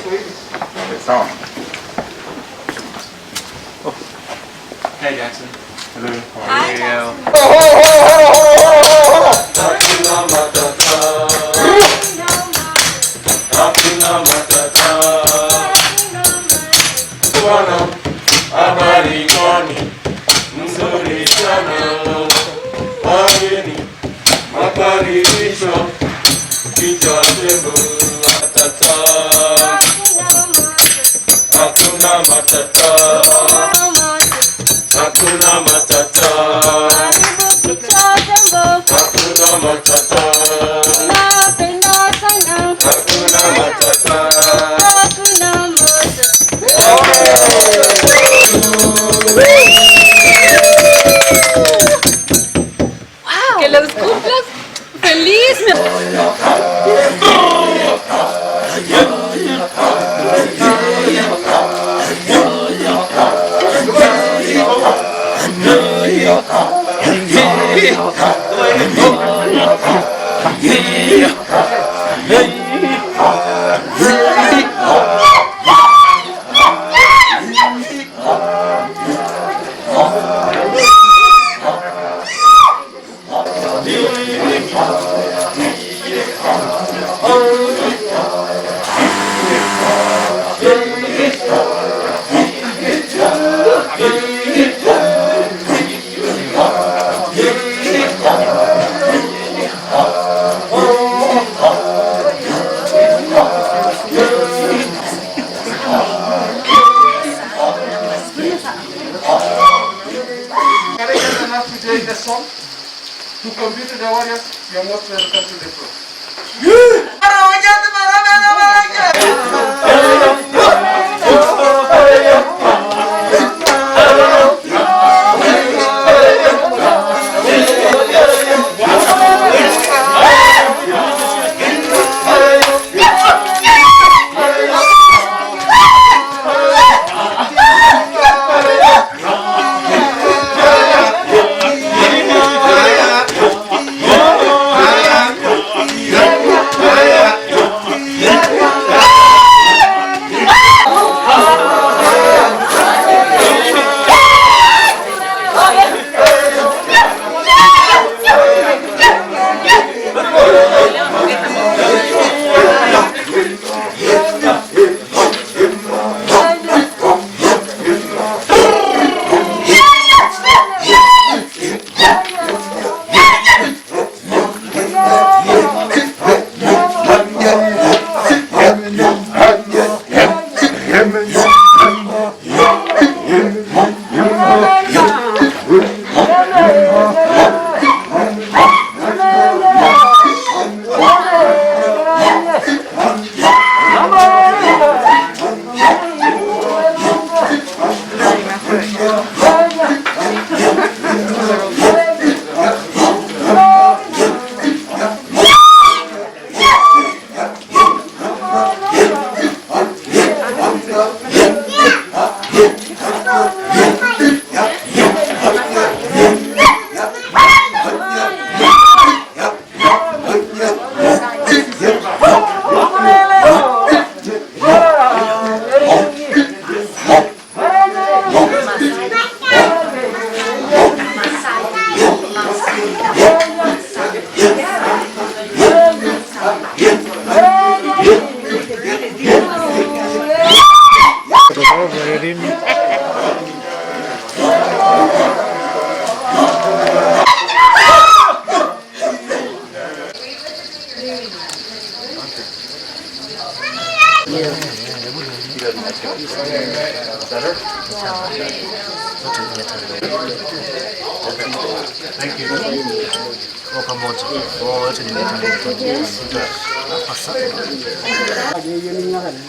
Sawa. Hey Jackson. Hello. Hi, Jackson. Habari gani? Mzuri sana. Wageni makaribisho. Kichwa Tembo matata. Hakuna matata. Hakuna matata. Hakuna matata. Hakuna matata. Que los cumplas feliz. The song to compute the warriors, you are most welcome to the floor.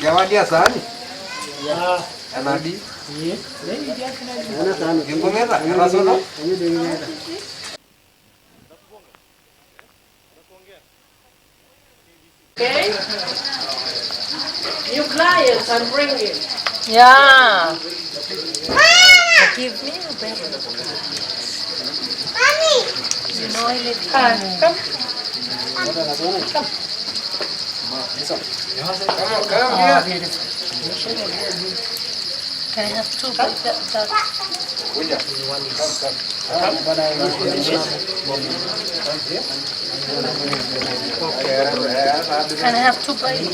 Jawadia sahani? Anadi? Ingometa? Rasola? Okay? New clients I'm bringing. Yeah. Give me a better. You know I live come. Come, come here. Can I have two bites? Can I have two bites?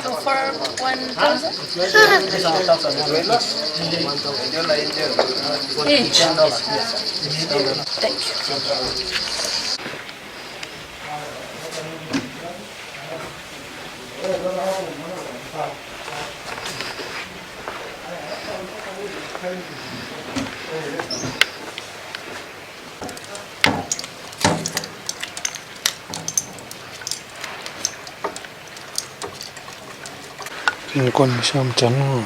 Two for 1,000? Each. Thank you. Nilikuwa nimeshamchanua.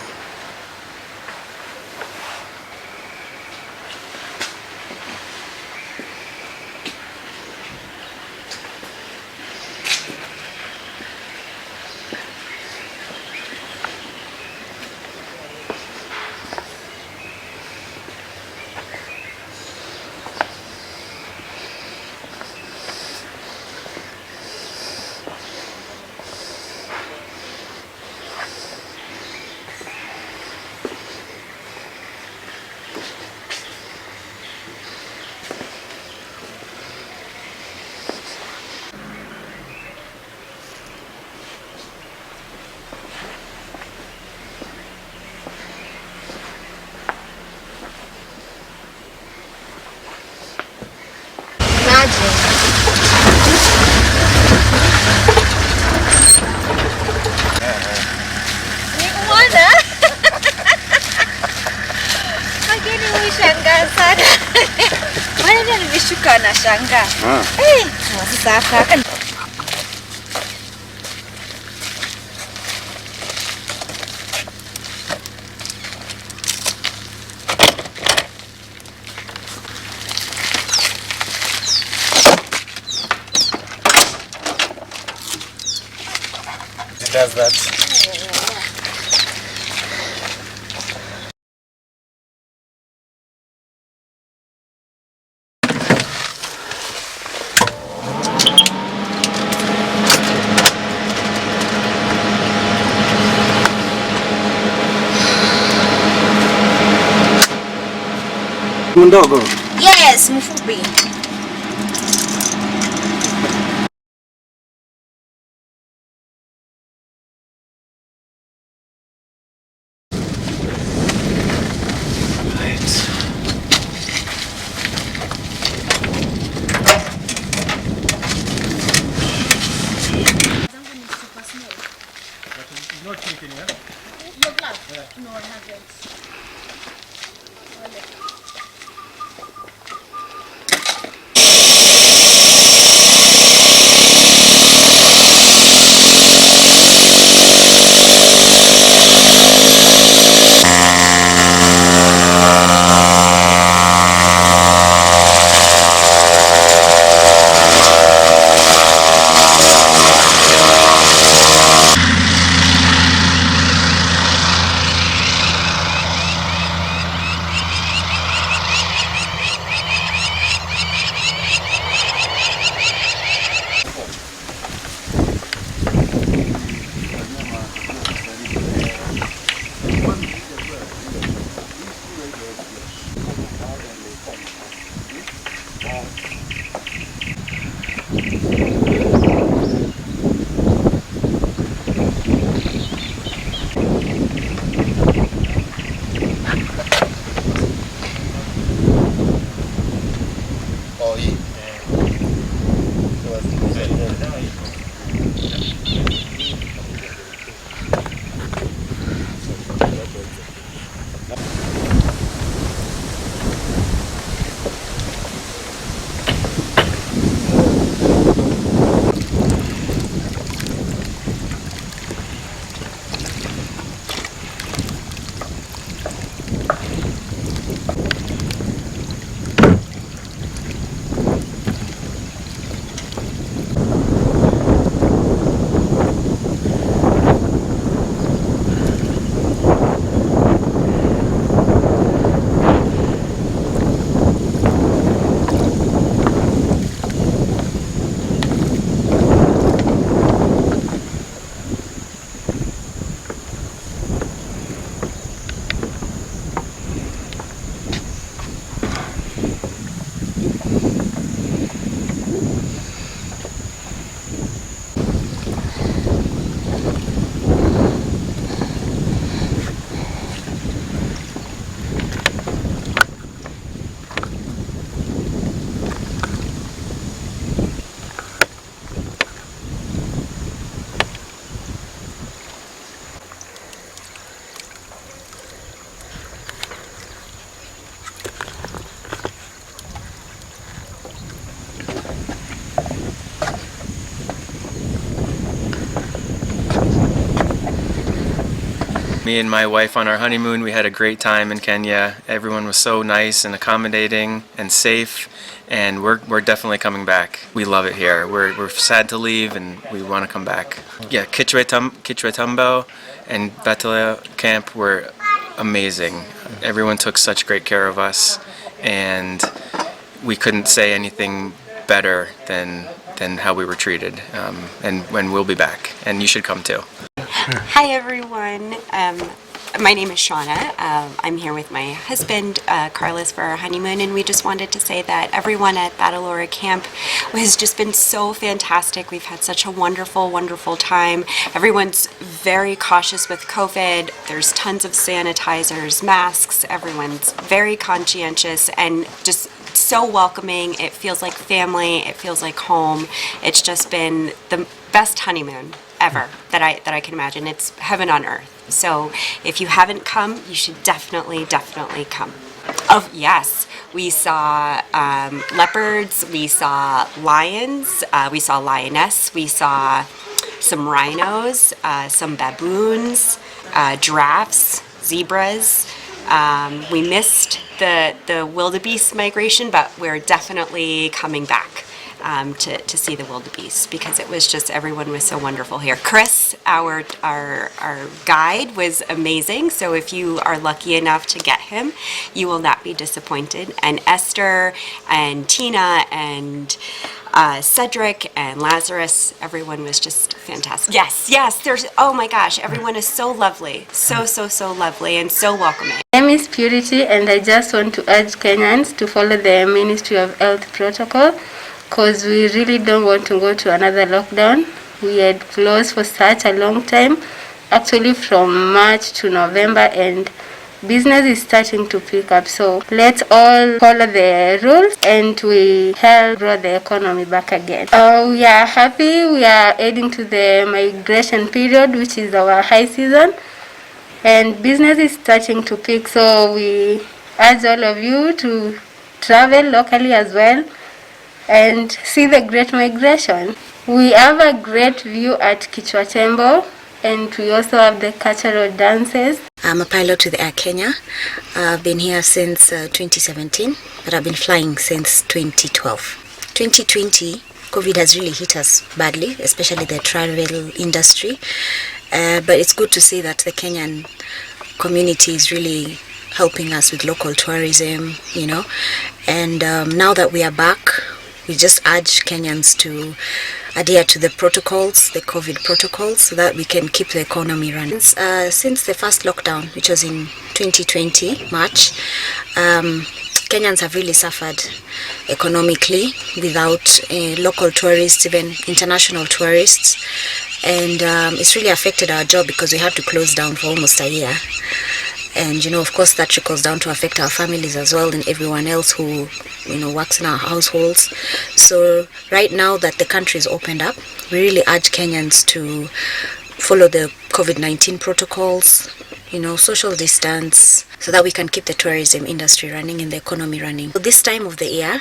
Nimeshuka na shanga. Sasa hapa It does that. Mdogo. Yes, mfupi. No chicken, yeah? No blood? No, I haven't. Me and my wife on our honeymoon, we had a great time in Kenya. Everyone was so nice and accommodating and safe, and we're definitely coming back. We love it here. We're sad to leave and we want to come back. Yeah, Kichwa, Tembo and Bethlehem camp were amazing. Everyone took such great care of us, and we couldn't say anything better than how we were treated. And when we'll be back, and you should come too. Hi everyone, my name is Shauna. I'm here with my husband Carlos for our honeymoon, and we just wanted to say that everyone at Batalora camp has just been so fantastic. We've had such a wonderful time. Everyone's very cautious with COVID. There's tons of sanitizers, masks. Everyone's very conscientious and just so welcoming. It feels like family. It feels like home. It's just been the best honeymoon ever that I can imagine. It's heaven on earth. So if you haven't come, you should definitely come. Oh yes, we saw leopards, we saw lions, we saw lioness, we saw some rhinos, some baboons, giraffes, zebras. We missed the wildebeest migration, but we're definitely coming back to see the wildebeest, because it was just, everyone was so wonderful here. Chris, our guide, was amazing, so if you are lucky enough to get him, you will not be disappointed. And Esther and Tina and Cedric and Lazarus, everyone was just fantastic. Yes, there's, oh my gosh, everyone is so lovely, so lovely and so welcoming. My name is Purity, and I just want to urge Kenyans to follow the Ministry of Health protocol, because we really don't want to go to another lockdown. We had closed for such a long time, actually from March to November, and business is starting to pick up. So let's all follow the rules and we help grow the economy back again. We are happy. We are heading to the migration period, which is our high season, and business is starting to pick. So we urge all of you to travel locally as well and see the great migration. We have a great view at Kichwa Tembo, and we also have the cultural dances. I'm a pilot with Air Kenya. I've been here since 2017, but I've been flying since 2012. 2020, COVID has really hit us badly, especially the travel industry. But it's good to see that the Kenyan community is really helping us with local tourism, you know. And now that we are back, we just urge Kenyans to adhere to the protocols, the COVID protocols, so that we can keep the economy running. Since the first lockdown, which was in 2020, March, Kenyans have really suffered economically without local tourists, even international tourists. And it's really affected our job, because we had to close down for almost a year. And, you know, of course, that trickles down to affect our families as well, and everyone else who, you know, works in our households. So right now that the country is opened up, we really urge Kenyans to follow the COVID-19 protocols, you know, social distance, so that we can keep the tourism industry running and the economy running. So this time of the year,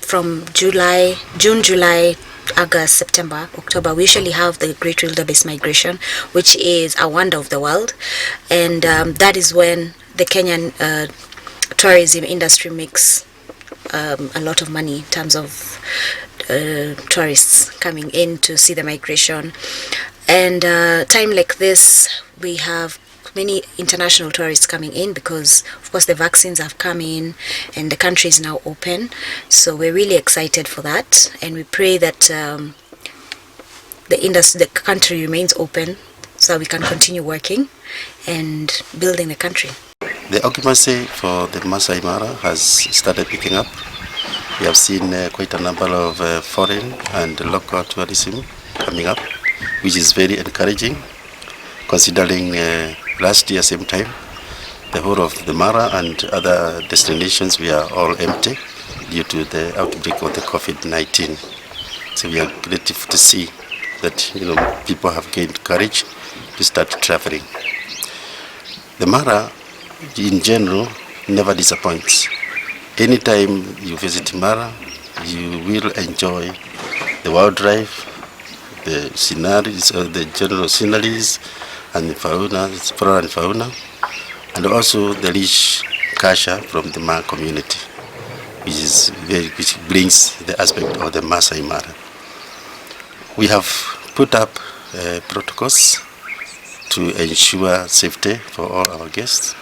from June, July, August, September, October, we usually have the Great Wildebeest Migration, which is a wonder of the world, and that is when the Kenyan tourism industry makes a lot of money in terms of tourists coming in to see the migration. And time like this, we have many international tourists coming in, because of course the vaccines have come in and the country is now open. So we're really excited for that, and we pray that the country remains open, so that we can continue working and building the country. The occupancy for the Masai Mara has started picking up. We have seen quite a number of foreign and local tourism coming up, which is very encouraging, considering last year same time the whole of the Mara and other destinations were all empty due to the outbreak of the COVID-19. So we are grateful to see that, you know, people have gained courage to start traveling. The Mara in general never disappoints. Anytime you visit Mara, you will enjoy the wildlife, the sceneries, the general sceneries, and flora and fauna, and also the rich culture from the Ma community, which brings the aspect of the Masai Mara. We have put up protocols to ensure safety for all our guests,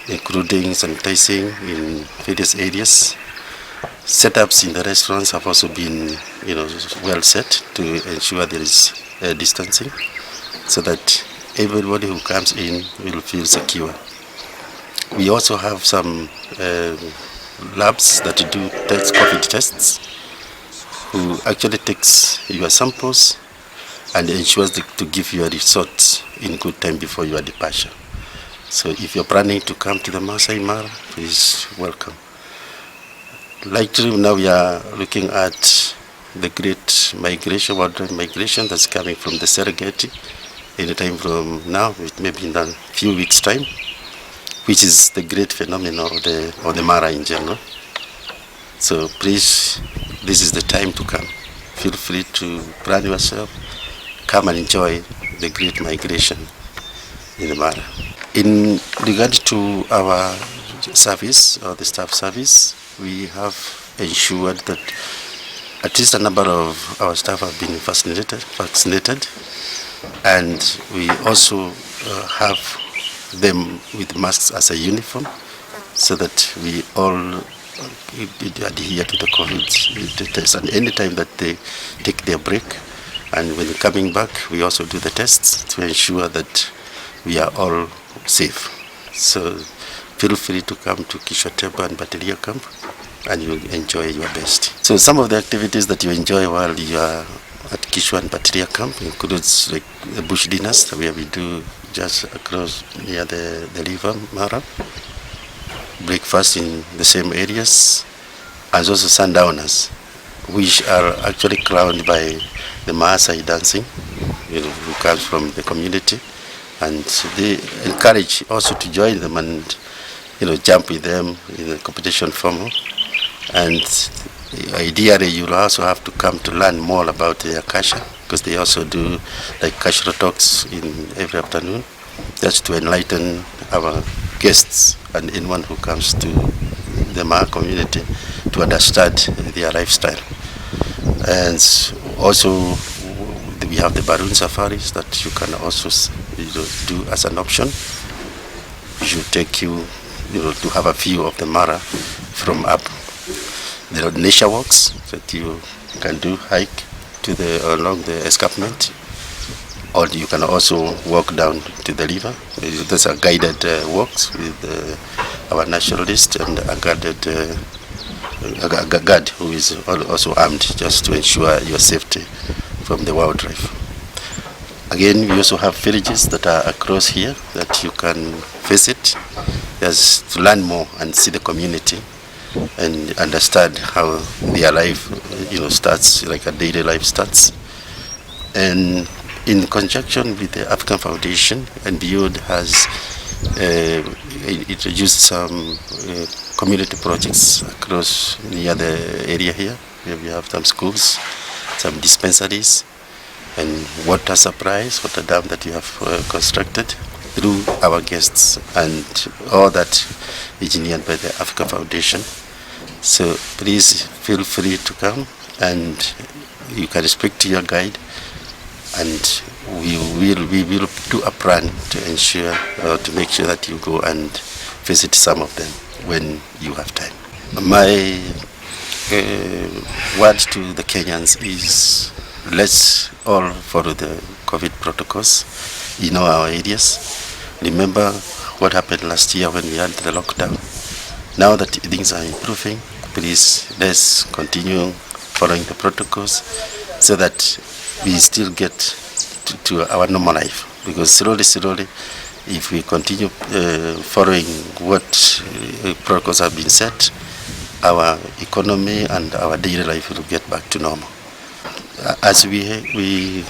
including sanitizing in various areas. Setups in the restaurants have also been, well set to ensure there is distancing, so that everybody who comes in will feel secure. We also have some labs that do COVID tests, who actually takes your samples and ensures to give you a result in good time before your departure. So if you're planning to come to the Masai Mara, please welcome. Likely now we are looking at the great migration, wildlife migration that's coming from the Serengeti anytime from now, maybe in a few weeks' time, which is the great phenomenon of the Mara in general. So please, this is the time to come. Feel free to plan yourself, come and enjoy the great migration in the Mara. In regard to our service, or the staff service, we have ensured that at least a number of our staff have been vaccinated, and we also have them with masks as a uniform, so that we all adhere to the COVID test. And any time that they take their break, and when coming back, we also do the tests to ensure that we are all safe. So feel free to come to Kichwa, Tembo and Batilia camp, and you'll enjoy your best. So some of the activities that you enjoy while you are at Kichwa and Batilia camp includes like the bush dinners, where we do just across near the river Mara, breakfast in the same areas, and also sundowners, which are actually crowned by the Masai dancing, who comes from the community, and they encourage also to join them and jump with them in the competition form. And ideally, you'll also have to come to learn more about their culture, because they also do like cultural talks in every afternoon, just to enlighten our guests and anyone who comes to the Ma community to understand their lifestyle. And also we have the balloon safaris that you can also do as an option, which will take you, to have a view of the Mara from up. There are nature walks that you can do, hike along the escarpment, or you can also walk down to the river. Those are guided walks with our naturalist and a guard who is also armed, just to ensure your safety from the wildlife. Again, we also have villages that are across here that you can visit, just to learn more and see the community and understand how their life, starts, like a daily life starts. And in conjunction with the African Foundation, and Beyond has introduced some community projects across near the area here, where we have some schools, some dispensaries, and water supplies, water dam that we have constructed through our guests, and all that engineered by the African Foundation. So please feel free to come, and you can speak to your guide, and we will do a plan to ensure, to make sure that you go and visit some of them when you have time. My word to the Kenyans is, let's all follow the COVID protocols in our areas. Remember what happened last year when we had the lockdown. Now that things are improving, please let's continue following the protocols, so that we still get to our normal life. Because slowly, if we continue following what protocols have been set, our economy and our daily life will get back to normal. As we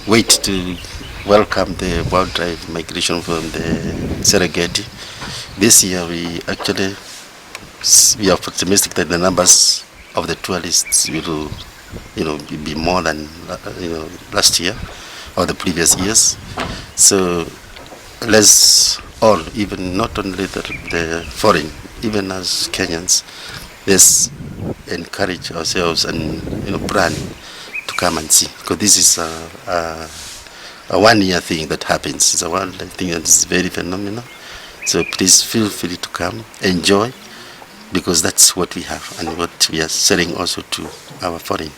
wait to welcome the wildlife migration from the Serengeti, this year we are optimistic that the numbers of the tourists will be more than last year, or the previous years. So let's all, even not only the foreign, even as Kenyans, let's encourage ourselves and plan to come and see, because this is a 1 year thing that happens. It's a 1 year thing that is very phenomenal. So please feel free to come, enjoy, because that's what we have and what we are selling also to our foreign.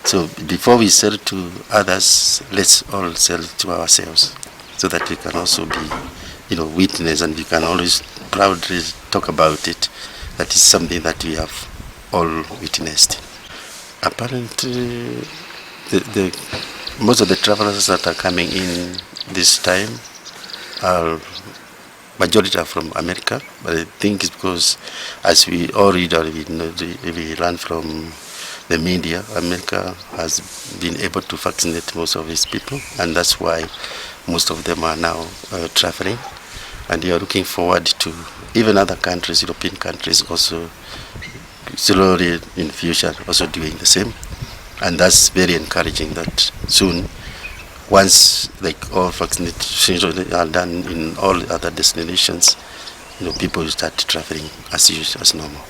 So before we sell to others, let's all sell to ourselves, so that we can also be, witness, and we can always proudly talk about it. That is something that we have all witnessed. Apparently, most of the travelers that are coming in this time are majority are from America, but I think it's because, as we all read or we learn from the media, America has been able to vaccinate most of its people, and that's why most of them are now traveling, and they are looking forward to even other countries, European countries, also slowly in future also doing the same. And that's very encouraging that soon, once all vaccinations are done in all other destinations, people will start traveling as usual, as normal.